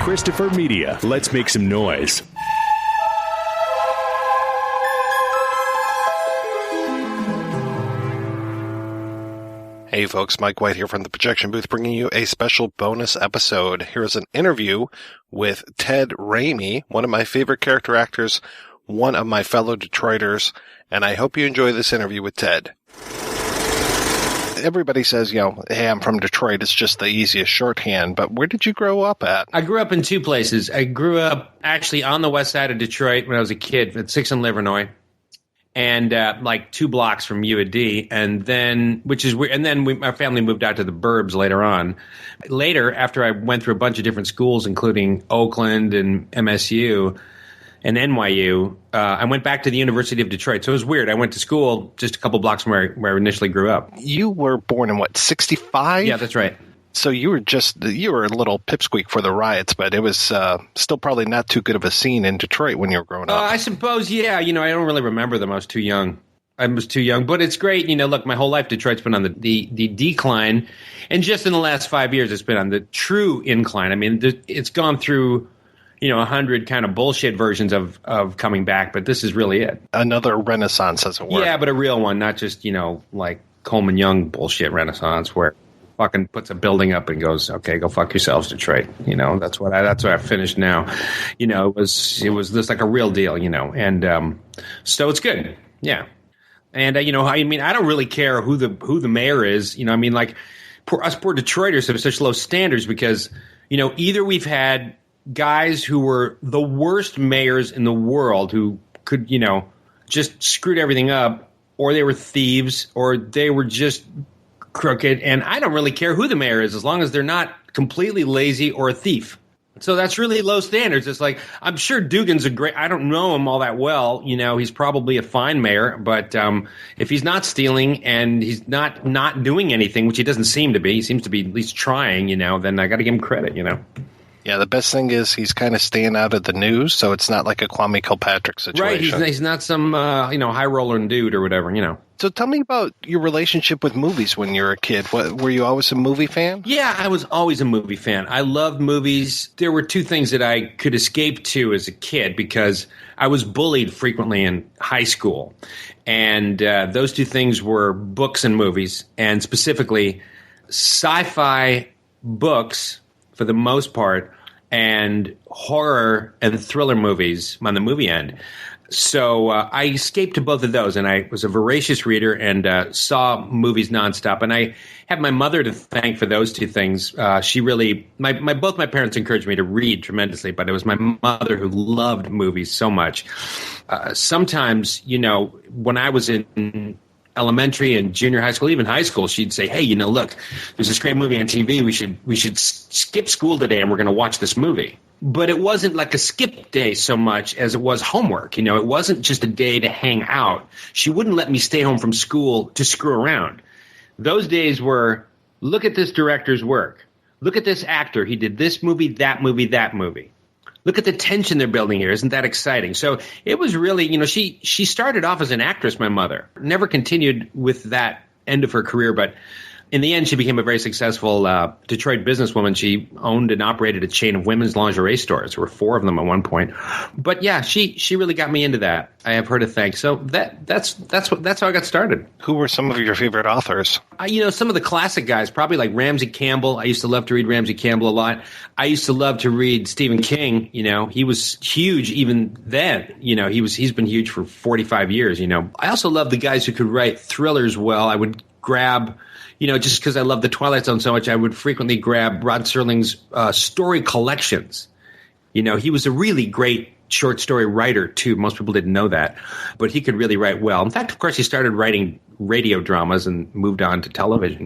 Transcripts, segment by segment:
Christopher Media. Let's make some noise. Hey folks, Mike White here from the Projection Booth bringing you a special bonus episode. Here's an interview with Ted Raimi, one of my favorite character actors, one of my fellow Detroiters, and I hope you enjoy this interview with Ted. Everybody says, hey, I'm from Detroit. It's just the easiest shorthand, but where did you grow up at? I grew up in two places. I grew up actually on the west side of Detroit when I was a kid at 6 in Livernois. And like 2 blocks from U of D, and then which is weird. And then our family moved out to the burbs later on. Later, after I went through a bunch of different schools, including Oakland and MSU and NYU, I went back to the University of Detroit. So it was weird. I went to school just a couple blocks from where I initially grew up. You were born in what, 65? Yeah, that's right. So you were a little pipsqueak for the riots, but it was still probably not too good of a scene in Detroit when you were growing up. I suppose, yeah. I don't really remember them. I was too young. But it's great. Look, my whole life Detroit's been on the decline, and just in the last 5 years, it's been on the true incline. I mean, it's gone through 100 kind of bullshit versions of coming back, but this is really it. Another renaissance, as it were. Yeah, but a real one, not just like Coleman Young bullshit renaissance where fucking puts a building up and goes, okay, go fuck yourselves, Detroit. That's what I finished now. It was just like a real deal, and so it's good. Yeah. And I don't really care who the mayor is. Like poor Detroiters have such low standards because, either we've had guys who were the worst mayors in the world who could, just screwed everything up, or they were thieves, or they were just crooked, and I don't really care who the mayor is as long as they're not completely lazy or a thief. So that's really low standards. It's like, I'm sure Dugan's I don't know him all that well. He's probably a fine mayor, but if he's not stealing and he's not doing anything, which he doesn't seem to be, he seems to be at least trying, then I got to give him credit, Yeah, the best thing is he's kind of staying out of the news, so it's not like a Kwame Kilpatrick situation. Right, he's not some high roller dude or whatever, So tell me about your relationship with movies when you were a kid. Were you always a movie fan? Yeah, I was always a movie fan. I loved movies. There were 2 things that I could escape to as a kid because I was bullied frequently in high school. And those 2 things were books and movies, and specifically sci-fi books for the most part, and horror and thriller movies on the movie end. So I escaped to both of those, and I was a voracious reader and saw movies nonstop. And I have my mother to thank for those 2 things. She really, both my parents encouraged me to read tremendously, but it was my mother who loved movies so much. Sometimes, when I was in elementary and junior high school, even high school, she'd say, hey, look, there's this great movie on TV. We should skip school today and we're going to watch this movie. But it wasn't like a skip day so much as it was homework. It wasn't just a day to hang out. She wouldn't let me stay home from school to screw around. Those days were, look at this director's work. Look at this actor. He did this movie, that movie, that movie. Look at the tension they're building here. Isn't that exciting? So it was really, she started off as an actress, my mother. Never continued with that end of her career, but in the end, she became a very successful Detroit businesswoman. She owned and operated a chain of women's lingerie stores. There were 4 of them at one point. But yeah, she really got me into that. I have her to thank. So that's how I got started. Who were some of your favorite authors? Some of the classic guys, probably like Ramsey Campbell. I used to love to read Ramsey Campbell a lot. I used to love to read Stephen King. He was huge even then. He's been huge for 45 years. I also love the guys who could write thrillers well. I would grab, just because I love the Twilight Zone so much, I would frequently grab Rod Serling's story collections. He was a really great short story writer, too. Most people didn't know that, but he could really write well. In fact, of course, he started writing radio dramas and moved on to television,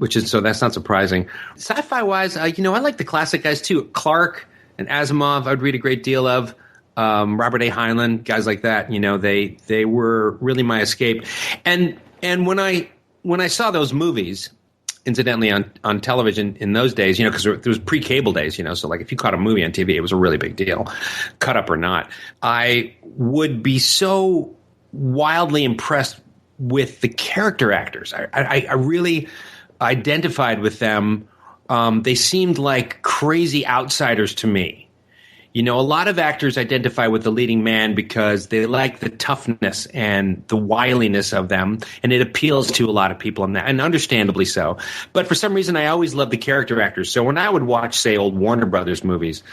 so that's not surprising. Sci-fi wise, I like the classic guys, too. Clark and Asimov, I'd read a great deal of. Robert A. Heinlein, guys like that, they were really my escape. And when I saw those movies, incidentally, on television in those days, because there was pre-cable days, so like if you caught a movie on TV, it was a really big deal, cut up or not. I would be so wildly impressed with the character actors. I really identified with them they seemed like crazy outsiders to me. You know, a lot of actors identify with the leading man because they like the toughness and the wiliness of them, and it appeals to a lot of people, and understandably so. But for some reason, I always loved the character actors. So when I would watch, say, old Warner Brothers movies,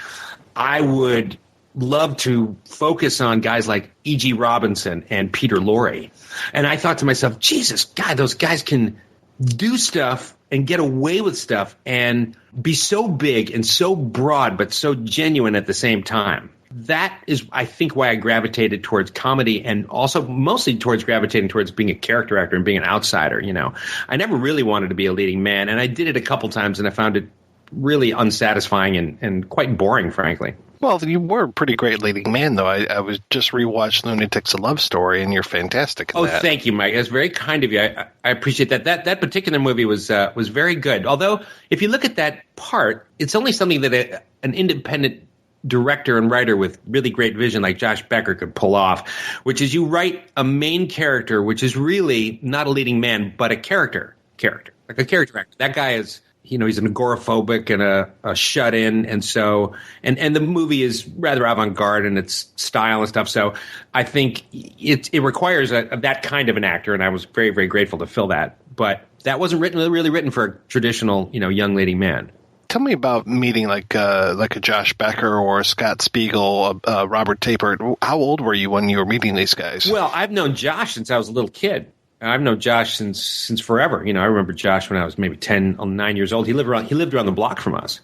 I would love to focus on guys like E.G. Robinson and Peter Lorre. And I thought to myself, Jesus, God, those guys can do stuff and get away with stuff and be so big and so broad but so genuine at the same time. That is, I think, why I gravitated towards comedy, and also mostly towards gravitating towards being a character actor and being an outsider. You know, I never really wanted to be a leading man, and I did it a couple times, and I found it really unsatisfying and quite boring, frankly. Well, you were a pretty great leading man, though. I was just rewatched Lunatics: A Love Story, and you're fantastic in that. Oh, thank you, Mike. That's very kind of you. I appreciate that. That particular movie was very good. Although, if you look at that part, it's only something that an independent director and writer with really great vision like Josh Becker could pull off, which is you write a main character, which is really not a leading man, but a character, like a character actor. That guy is... You know, he's an agoraphobic and a shut-in, and so and the movie is rather avant-garde in its style and stuff. So I think it requires that kind of an actor, and I was very, very grateful to fill that. But that wasn't really written for a traditional, you know, young leading man. Tell me about meeting like a Josh Becker or Scott Spiegel, Robert Tapert. How old were you when you were meeting these guys? Well, I've known Josh since I was a little kid. I've known Josh since forever. You know, I remember Josh when I was maybe 10 or 9 years old. He lived around the block from us.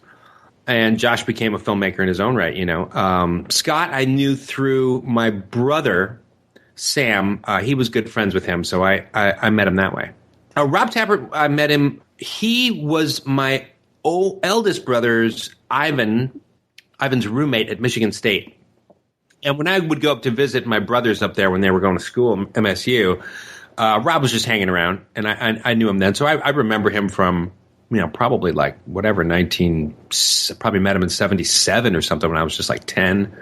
And Josh became a filmmaker in his own right, you know. Scott I knew through my brother, Sam. He was good friends with him, so I met him that way. Rob Tapert, I met him. He was my eldest brother's Ivan's roommate at Michigan State. And when I would go up to visit my brothers up there when they were going to school at MSU, Rob was just hanging around, and I knew him then. So I remember him from, you know, probably like whatever, probably met him in 77 or something when I was just like 10,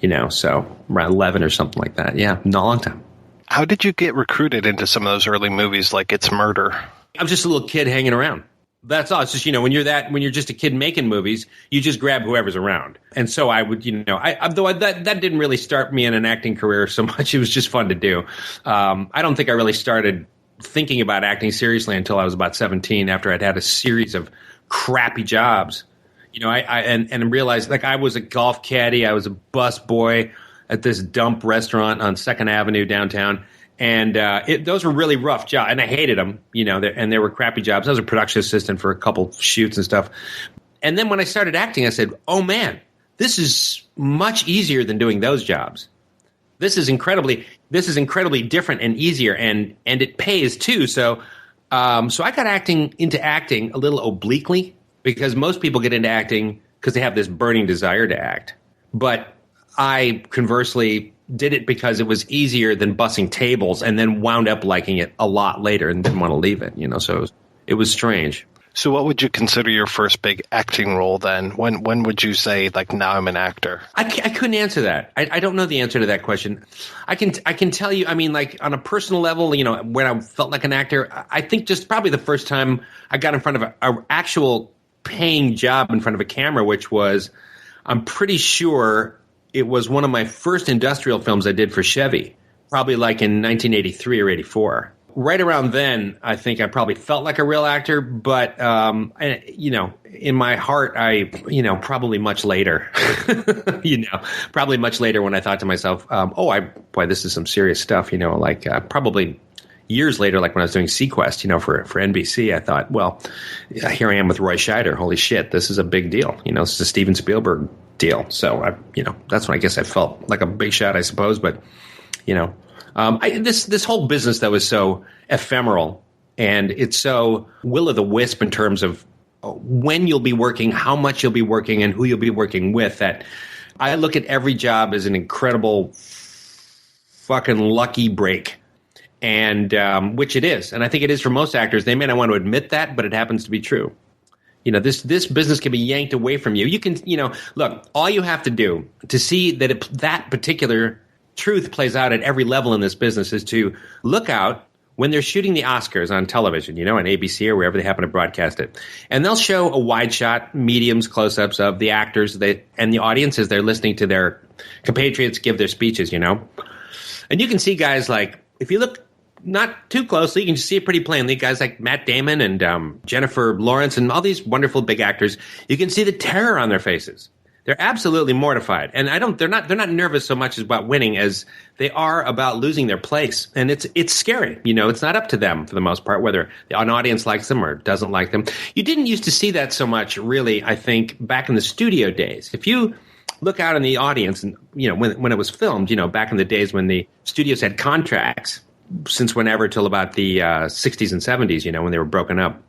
you know, so around 11 or something like that. Yeah, not a long time. How did you get recruited into some of those early movies like It's Murder? I was just a little kid hanging around. That's all. It's just, you know, when you're just a kid making movies, you just grab whoever's around. And so I would, you know, that didn't really start me in an acting career so much. It was just fun to do. I don't think I really started thinking about acting seriously until I was about 17, after I'd had a series of crappy jobs. You know, I realized, like, I was a golf caddy. I was a bus boy at this dump restaurant on 2nd Avenue downtown. And those were really rough jobs, and I hated them, you know, and they were crappy jobs. I was a production assistant for a couple shoots and stuff. And then when I started acting, I said, oh, man, this is much easier than doing those jobs. This is incredibly different and easier, and it pays, too. So I got into acting a little obliquely, because most people get into acting because they have this burning desire to act. But I, conversely, did it because it was easier than bussing tables, and then wound up liking it a lot later and didn't want to leave it, you know, so it was strange. So what would you consider your first big acting role then? When would you say, like, now I'm an actor? I couldn't answer that. I don't know the answer to that question. I can tell you, I mean, like, on a personal level, you know, when I felt like an actor, I think just probably the first time I got in front of an actual paying job in front of a camera, which was, I'm pretty sure, it was one of my first industrial films I did for Chevy, probably like in 1983 or 84. Right around then, I think I probably felt like a real actor, but, you know, in my heart, probably much later, probably much later when I thought to myself, boy, this is some serious stuff, you know, like probably years later, like when I was doing Sequest, you know, for NBC, I thought, well, here I am with Roy Scheider. Holy shit, this is a big deal. You know, this is a Steven Spielberg deal. So, that's when I guess I felt like a big shot, I suppose. But, you know, this whole business, though, is so ephemeral, and it's so will-o'-the-wisp in terms of when you'll be working, how much you'll be working, and who you'll be working with. That I look at every job as an incredible fucking lucky break. And which it is. And I think it is for most actors. They may not want to admit that, but it happens to be true. You know, this business can be yanked away from you. You can, you know, look, all you have to do to see that that particular truth plays out at every level in this business is to look out when they're shooting the Oscars on television, on ABC or wherever they happen to broadcast it. And they'll show a wide shot, mediums, close-ups of the actors and the audience as they're listening to their compatriots give their speeches, And you can see guys like, if you look not too closely, you can just see it pretty plainly. Guys like Matt Damon and Jennifer Lawrence and all these wonderful big actors, you can see the terror on their faces. They're absolutely mortified. And they're not nervous so much about winning as they are about losing their place. And it's scary. It's not up to them for the most part, whether an audience likes them or doesn't like them. You didn't used to see that so much, really, I think, back in the studio days. If you look out in the audience and, when it was filmed, back in the days when the studios had contracts, since whenever till about the 60s and 70s, when they were broken up.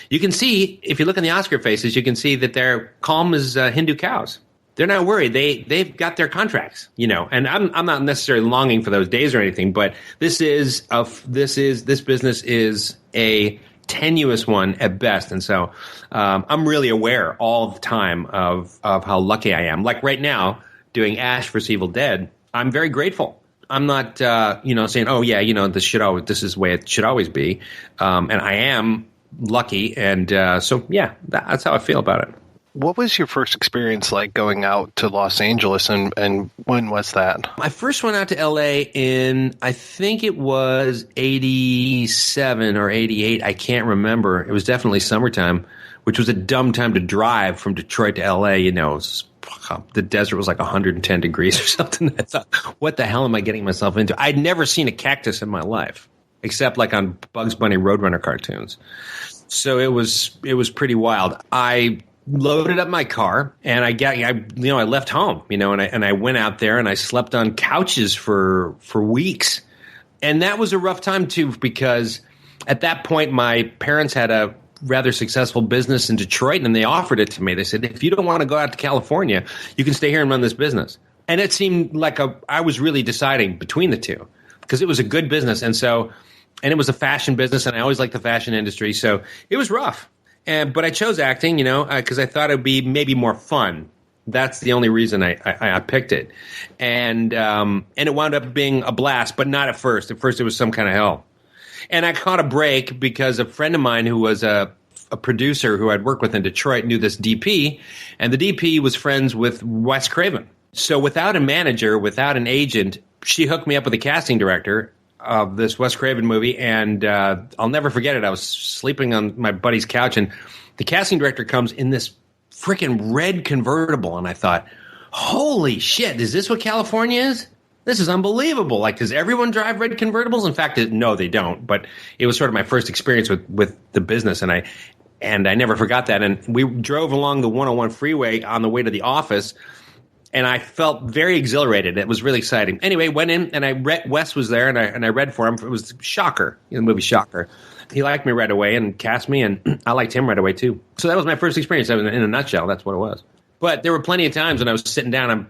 You can see, if you look in the Oscar faces, you can see that they're calm as Hindu cows. They're not worried. They've got their contracts, And I'm not necessarily longing for those days or anything, but this business is a tenuous one at best, and so I'm really aware all the time of how lucky I am. Like right now, doing Ash vs. Evil Dead, I'm very grateful. I'm not, saying, oh yeah, this is the way it should always be, and I am lucky, and so yeah, that's how I feel about it. What was your first experience like going out to Los Angeles, and when was that? I first went out to L.A. in, I think it was 87 or 88. I can't remember. It was definitely summertime, which was a dumb time to drive from Detroit to L.A. The desert was like 110 degrees or something. I thought, what the hell am I getting myself into? I'd never seen a cactus in my life, except like on Bugs Bunny Roadrunner cartoons. So it was pretty wild. I loaded up my car and I left home, and I went out there and I slept on couches for weeks. And that was a rough time too, because at that point my parents had a rather successful business in Detroit, and they offered it to me. They said, if you don't want to go out to California, you can stay here and run this business. And it seemed like I was really deciding between the two, because it was a good business. And it was a fashion business, and I always liked the fashion industry. So it was rough. But I chose acting, because I thought it would be maybe more fun. That's the only reason I picked it. And it wound up being a blast, but not at first. At first, it was some kind of hell. And I caught a break because a friend of mine who was a producer who I'd worked with in Detroit knew this DP, and the DP was friends with Wes Craven. So without a manager, without an agent, she hooked me up with a casting director of this Wes Craven movie, and I'll never forget it. I was sleeping on my buddy's couch, and the casting director comes in this freaking red convertible, and I thought, holy shit, is this what California is? This is unbelievable. Like, does everyone drive red convertibles? In fact, no, they don't. But it was sort of my first experience with the business, and I never forgot that. And we drove along the 101 freeway on the way to the office, and I felt very exhilarated. It was really exciting. Anyway, went in, and I read. Wes was there, and I read for him. It was Shocker, the movie Shocker. He liked me right away and cast me, and I liked him right away too. So that was my first experience. In a nutshell, that's what it was. But there were plenty of times when I was sitting down on,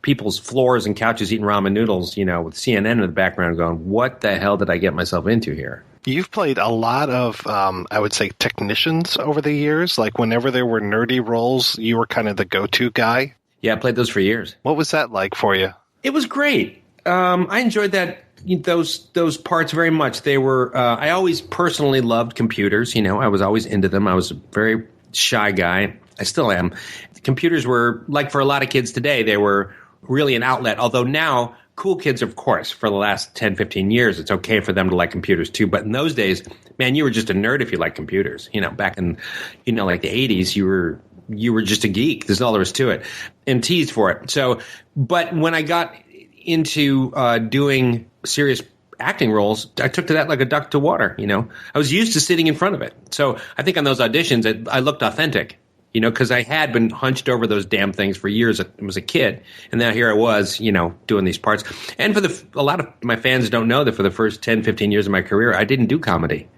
people's floors and couches eating ramen noodles, with CNN in the background going, what the hell did I get myself into here? You've played a lot of, I would say, technicians over the years. Like whenever there were nerdy roles, you were kind of the go-to guy. Yeah, I played those for years. What was that like for you? It was great. I enjoyed those parts very much. They were, I always personally loved computers. I was always into them. I was a very shy guy. I still am. Computers were, like for a lot of kids today, they were really an outlet. Although now, cool kids, of course, for the last 10, 15 years, it's okay for them to like computers too. But in those days, man, you were just a nerd if you liked computers. Back in, like the 80s, you were just a geek. There's all there was to it, and teased for it. So, but when I got into doing serious acting roles, I took to that like a duck to water. I was used to sitting in front of it. So I think on those auditions, I looked authentic. Because I had been hunched over those damn things for years. I was a kid, and now here I was, doing these parts. And a lot of my fans don't know that for the first 10, 15 years of my career, I didn't do comedy.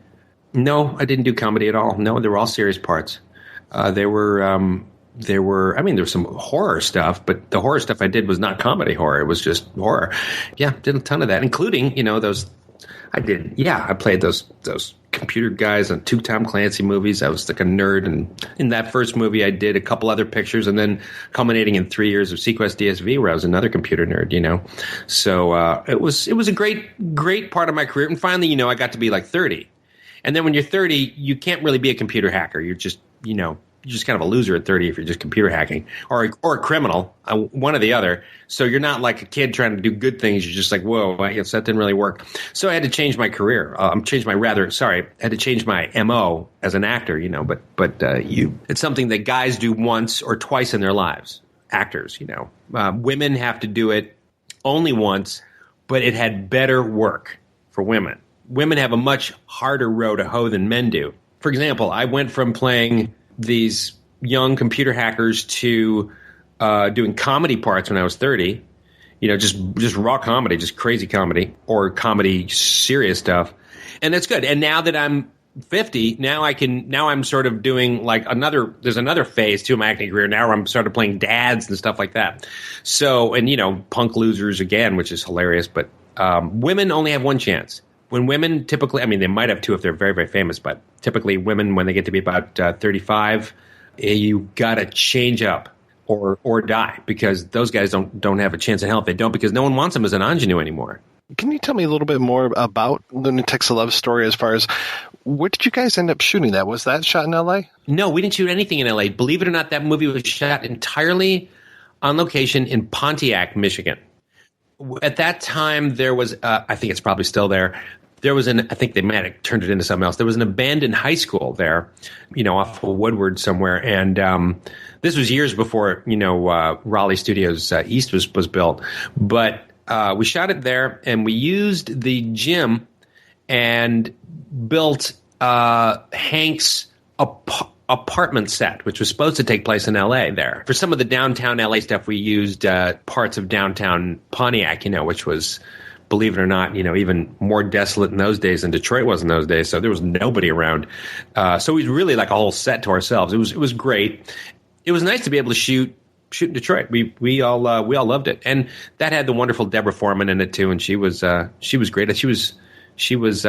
No, I didn't do comedy at all. No, they were all serious parts. There was some horror stuff, but the horror stuff I did was not comedy horror. It was just horror. Yeah, did a ton of that, including, I played those computer guys on 2 Tom Clancy movies. I was like a nerd. And in that first movie, I did a couple other pictures, and then culminating in 3 years of Sequest DSV, where I was another computer nerd, So it was a great part of my career. And finally, I got to be like 30. And then when you're 30, you can't really be a computer hacker. You're just, you're just kind of a loser at 30 if you're just computer hacking, or a criminal, one or the other. So you're not like a kid trying to do good things. You're just like, whoa, I guess that didn't really work. So I had to change my career. I had to change my MO as an actor, But it's something that guys do once or twice in their lives. Actors, women have to do it only once, but it had better work for women. Women have a much harder row to hoe than men do. For example, I went from playing these young computer hackers to doing comedy parts when I was 30, just raw comedy, just crazy comedy, or comedy serious stuff. And that's good. And now that I'm 50, now I'm sort of doing like there's another phase to my acting career. Now I'm sort of playing dads and stuff like that. So, and punk losers again, which is hilarious, but women only have one chance. When women typically, they might have 2 if they're very, very famous, but typically women, when they get to be about 35, you got to change up or die, because those guys don't have a chance in hell if they don't, because no one wants them as an ingenue anymore. Can you tell me a little bit more about Lunatics: A Love Story, as far as where did you guys end up shooting that? Was that shot in L.A.? No, we didn't shoot anything in L.A. Believe it or not, that movie was shot entirely on location in Pontiac, Michigan. At that time, there was, I think it's probably still there, I think they might have turned it into something else. There was an abandoned high school there, off of Woodward somewhere. And this was years before, Raleigh Studios East was built. But we shot it there, and we used the gym and built Hank's apartment set, which was supposed to take place in L.A. there. For some of the downtown L.A. stuff, we used parts of downtown Pontiac, which was, believe it or not, even more desolate in those days than Detroit was in those days. So there was nobody around. So we really like a whole set to ourselves. It was great. It was nice to be able to shoot in Detroit. We all loved it, and that had the wonderful Deborah Foreman in it too. And she was great. She was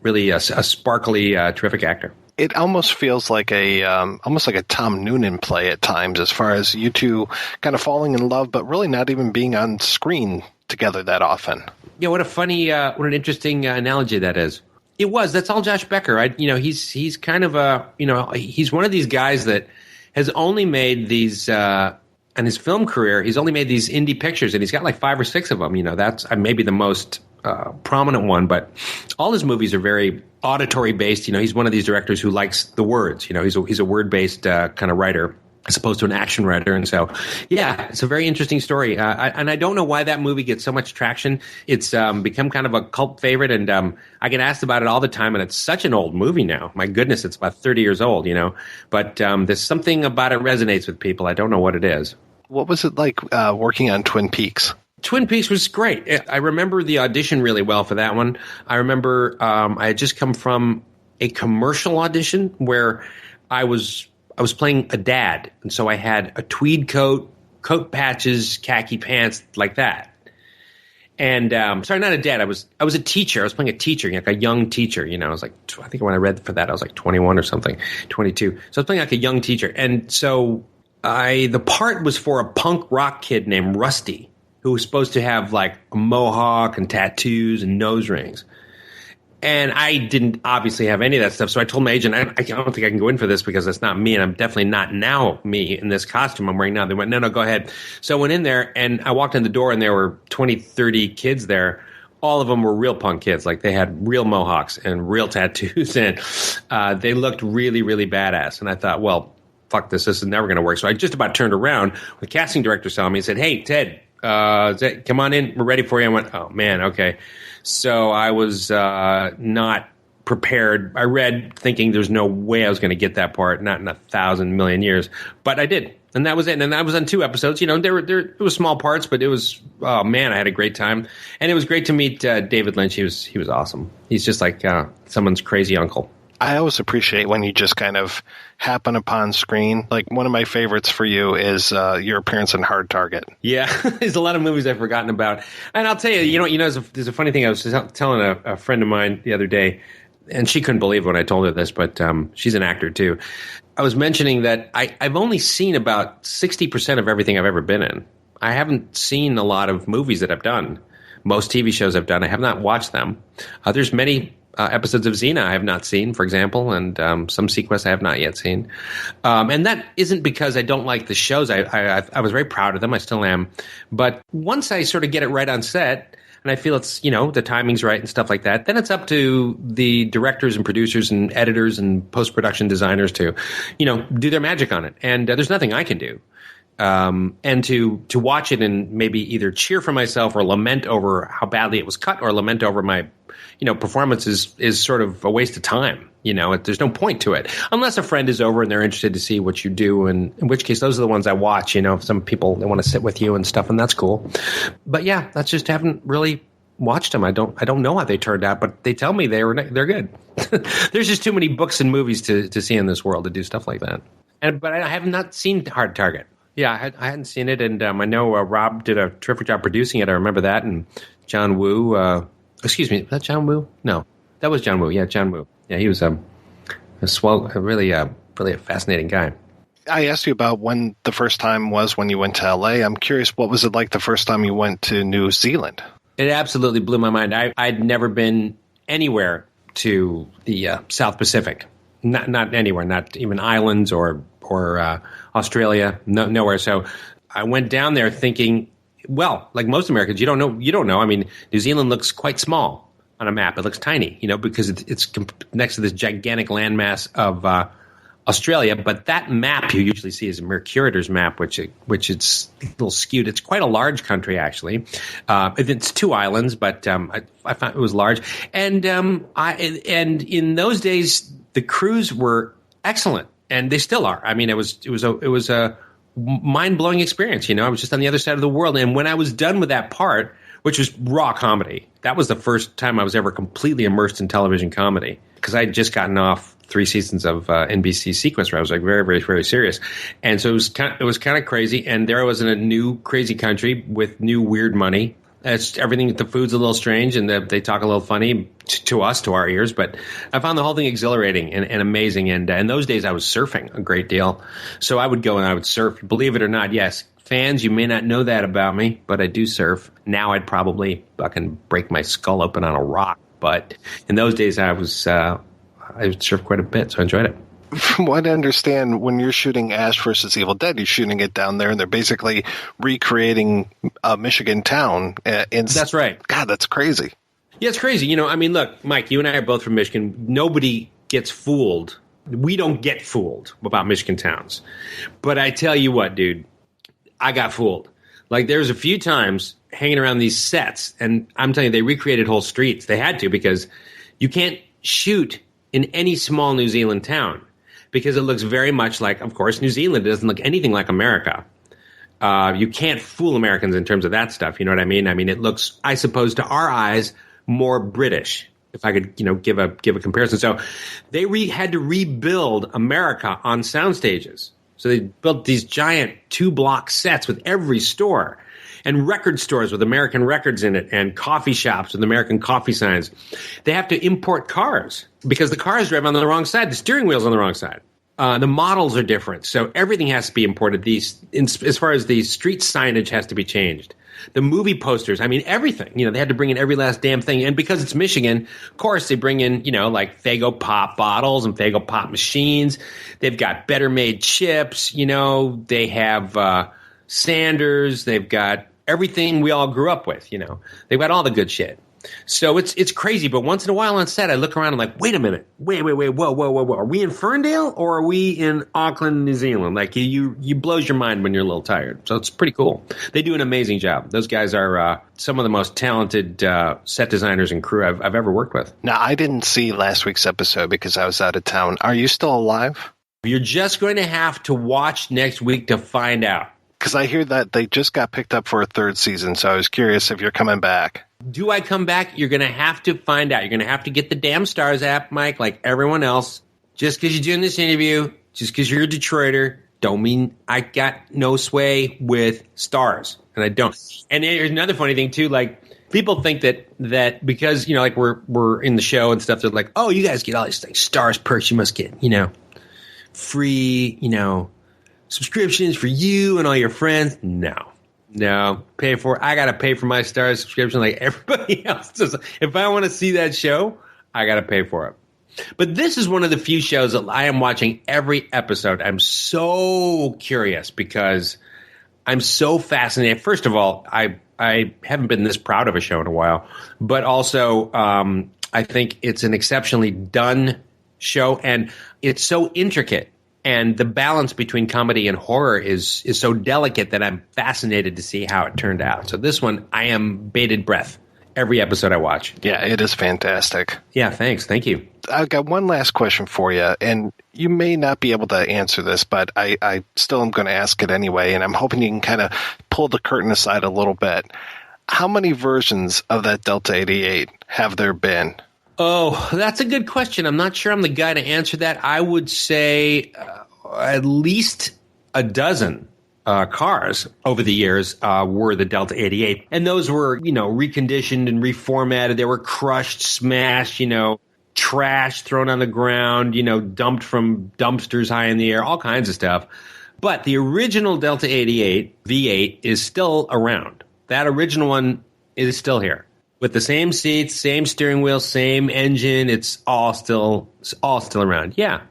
really a sparkly, terrific actor. It almost feels like almost like a Tom Noonan play at times, as far as you two kind of falling in love, but really not even being on screen together that often. Yeah, what an interesting analogy that is. It was. That's all Josh Becker. He's kind of he's one of these guys that has only made these in his film career. He's only made these indie pictures, and he's got like 5 or 6 of them. That's maybe the most prominent one, but all his movies are very auditory based. He's one of these directors who likes the words. He's a word based kind of writer, as opposed to an action writer. And so, yeah, it's a very interesting story. And I don't know why that movie gets so much traction. It's become kind of a cult favorite, and I get asked about it all the time, and it's such an old movie now. My goodness, it's about 30 years old, But there's something about it resonates with people. I don't know what it is. What was it like working on Twin Peaks? Twin Peaks was great. I remember the audition really well for that one. I remember I had just come from a commercial audition where I was playing a dad, and so I had a tweed coat patches, khaki pants, like that. And sorry, not a dad. I was a teacher. I was playing a teacher, like a young teacher. I was like, I think when I read for that, I was like 21 or something, 22. So I was playing like a young teacher, and so the part was for a punk rock kid named Rusty, who was supposed to have like a mohawk and tattoos and nose rings. And I didn't obviously have any of that stuff. So I told my agent, I don't think I can go in for this because that's not me. And I'm definitely not now me in this costume I'm wearing now. They went, no, go ahead. So I went in there, and I walked in the door, and there were 20, 30 kids there. All of them were real punk kids. Like, they had real mohawks and real tattoos. And they looked really, really badass. And I thought, well, fuck this. This is never going to work. So I just about turned around. The casting director saw me and said, hey, Ted, come on in. We're ready for you. I went, oh, man, okay. So I was not prepared. I read thinking there's no way I was going to get that part, not in 1,000 million years. But I did. And that was it. And I was on 2 episodes. It was small parts, but it was, oh, man, I had a great time. And it was great to meet David Lynch. He was awesome. He's just like someone's crazy uncle. I always appreciate when you just kind of happen upon screen. Like, one of my favorites for you is your appearance in Hard Target. Yeah, there's a lot of movies I've forgotten about. And I'll tell you, there's a funny thing. I was telling a friend of mine the other day. and she couldn't believe it when I told her this, but she's an actor too. I was mentioning that I've only seen about 60% of everything I've ever been in. I haven't seen a lot of movies that I've done. Most TV shows I've done, I have not watched them. There's many episodes of Xena I have not seen, for example, and some Sequest I have not yet seen. And that isn't because I don't like the shows. I was very proud of them. I still am. But once I sort of get it right on set, and I feel it's, the timing's right and stuff like that, then it's up to the directors and producers and editors and post-production designers to, do their magic on it. And there's nothing I can do. And to watch it and maybe either cheer for myself or lament over how badly it was cut or lament over my, performance is sort of a waste of time. There's no point to it unless a friend is over and they're interested to see what you do. And in which case, those are the ones I watch. Some people, they want to sit with you and stuff, and that's cool. But yeah, that's just haven't really watched them. I don't know how they turned out, but they tell me they're good. There's just too many books and movies to see in this world to do stuff like that. But I have not seen Hard Target. Yeah, I hadn't seen it, and I know Rob did a terrific job producing it. I remember that, and John Woo. Excuse me, was that John Woo? No, that was John Woo. Yeah, John Woo. Yeah, he was really a fascinating guy. I asked you about when the first time was when you went to LA. I'm curious, what was it like the first time you went to New Zealand? It absolutely blew my mind. I'd never been anywhere to the South Pacific. Not anywhere, not even islands or Australia, nowhere. So I went down there thinking, well, like most Americans, you don't know. I mean, New Zealand looks quite small on a map. It looks tiny, because it's next to this gigantic landmass of Australia. But that map you usually see is a Mercator's map, which it's a little skewed. It's quite a large country, actually. It's 2 islands, but I found it was large. And in those days, the crews were excellent, and they still are. I mean, it was a mind-blowing experience. I was just on the other side of the world. And when I was done with that part, which was raw comedy, that was the first time I was ever completely immersed in television comedy, because I had just gotten off 3 seasons of NBC Sequence, where I was like very, very, very serious. And so it was kind of crazy. And there I was in a new crazy country with new weird money. It's everything. The food's a little strange, and they talk a little funny to us, to our ears. But I found the whole thing exhilarating and amazing. And in those days, I was surfing a great deal. So I would go and I would surf. Believe it or not, yes, fans, you may not know that about me, but I do surf. Now I'd probably fucking break my skull open on a rock. But in those days, I surfed quite a bit, so I enjoyed it. From what I understand, when you're shooting Ash versus Evil Dead, you're shooting it down there, and they're basically recreating a Michigan town. That's right. God, that's crazy. Yeah, it's crazy. I mean, look, Mike, you and I are both from Michigan. Nobody gets fooled. We don't get fooled about Michigan towns. But I tell you what, dude, I got fooled. Like, there's a few times hanging around these sets, and I'm telling you, they recreated whole streets. They had to, because you can't shoot in any small New Zealand town, because it looks very much like, of course, New Zealand. It doesn't look anything like America. You can't fool Americans in terms of that stuff. You know what I mean? I mean, it looks, I suppose, to our eyes, more British, if I could, give a comparison. So they had to rebuild America on sound stages. So they built these giant 2-block sets with every store, and record stores with American records in it, and coffee shops with American coffee signs. They have to import cars because the cars drive on the wrong side. The steering wheel's on the wrong side. The models are different. So everything has to be imported. As far as the street signage has to be changed. The movie posters, I mean, everything. They had to bring in every last damn thing. And because it's Michigan, of course, they bring in, like Faygo Pop bottles and Faygo Pop machines. They've got better made chips. They have Sanders. They've got everything we all grew up with. They've got all the good shit. So it's crazy, but once in a while on set, I look around and I'm like, wait a minute, wait, whoa. Are we in Ferndale or are we in Auckland, New Zealand? Like, you blows your mind when you're a little tired. So it's pretty cool. They do an amazing job. Those guys are some of the most talented set designers and crew I've ever worked with. Now, I didn't see last week's episode because I was out of town. Are you still alive? You're just going to have to watch next week to find out. Because I hear that they just got picked up for a 3rd season, so I was curious if you're coming back. Do I come back? You're going to have to find out. You're going to have to get the damn Stars app, Mike, like everyone else. Just because you're doing this interview, just because you're a Detroiter, don't mean I got no sway with stars, and I don't. And there's another funny thing too. Like people think that because like we're in the show and stuff, they're like, oh, you guys get all these like stars perks. You must get free subscriptions for you and all your friends. No, pay for it. I gotta pay for my stars subscription like everybody else does. If I want to see that show, I gotta pay for it. But this is one of the few shows that I am watching every episode. I'm so curious because I'm so fascinated. First of all, I haven't been this proud of a show in a while, but also I think it's an exceptionally done show, and it's so intricate. And the balance between comedy and horror is so delicate that I'm fascinated to see how it turned out. So this one, I am bated breath every episode I watch. Yeah, it is fantastic. Yeah, thanks. Thank you. I've got one last question for you, and you may not be able to answer this, but I still am going to ask it anyway, and I'm hoping you can kind of pull the curtain aside a little bit. How many versions of that Delta 88 have there been? Oh, that's a good question. I'm not sure I'm the guy to answer that. I would say at least a dozen cars over the years were the Delta 88. And those were, reconditioned and reformatted. They were crushed, smashed, trash thrown on the ground, dumped from dumpsters high in the air, all kinds of stuff. But the original Delta 88 V8 is still around. That original one is still here. With the same seats, same steering wheel, same engine, it's all still around. Yeah.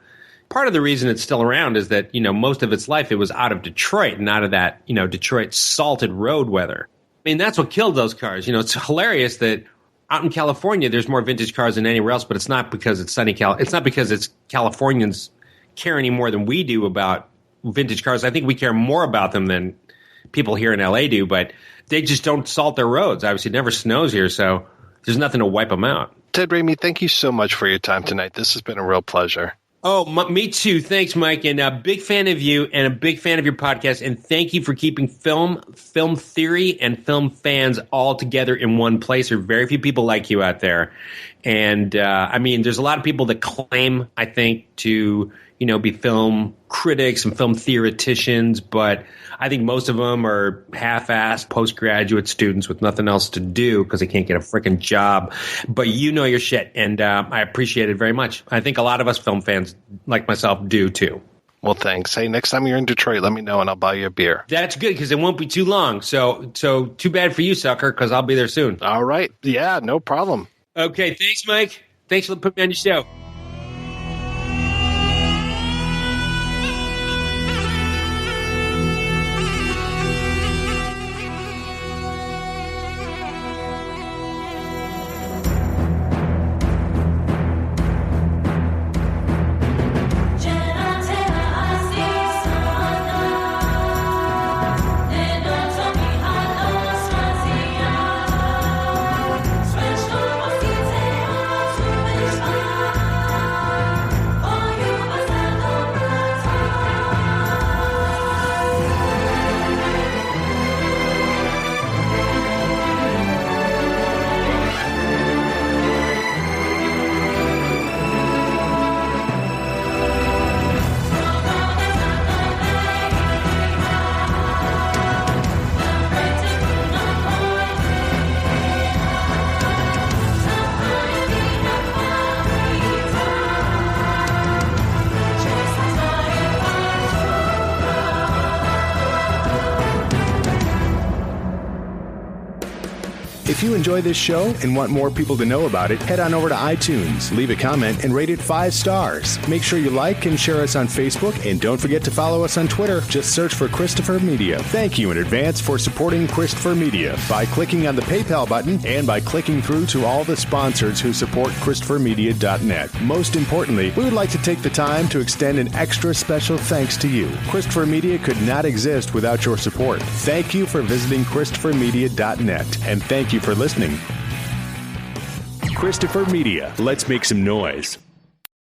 Part of the reason it's still around is that, most of its life it was out of Detroit and out of that, Detroit salted road weather. I mean, that's what killed those cars. It's hilarious that out in California there's more vintage cars than anywhere else, but it's not because it's sunny it's not because it's Californians care any more than we do about vintage cars. I think we care more about them than people here in LA do, but they just don't salt their roads. Obviously, it never snows here, so there's nothing to wipe them out. Ted Raimi, thank you so much for your time tonight. This has been a real pleasure. Oh, me too. Thanks, Mike. And a big fan of you and a big fan of your podcast. And thank you for keeping film theory, and film fans all together in one place. There are very few people like you out there. And, there's a lot of people that claim, I think, to, be film critics and film theoreticians, but I think most of them are half-assed postgraduate students with nothing else to do because they can't get a freaking job. But you know your shit, and I appreciate it very much. I think a lot of us film fans, like myself, do too. Well, thanks. Hey, next time you're in Detroit, let me know, and I'll buy you a beer. That's good, because it won't be too long. So too bad for you, sucker, because I'll be there soon. All right. Yeah, no problem. Okay, thanks, Mike. Thanks for putting me on your show. If you enjoy this show and want more people to know about it, head on over to iTunes, leave a comment, and rate it 5 stars. Make sure you like and share us on Facebook, and don't forget to follow us on Twitter. Just search for Christopher Media. Thank you in advance for supporting Christopher Media by clicking on the PayPal button and by clicking through to all the sponsors who support ChristopherMedia.net. Most importantly, we would like to take the time to extend an extra special thanks to you. Christopher Media could not exist without your support. Thank you for visiting ChristopherMedia.net, and thank you for listening. Christopher Media. Let's make some noise.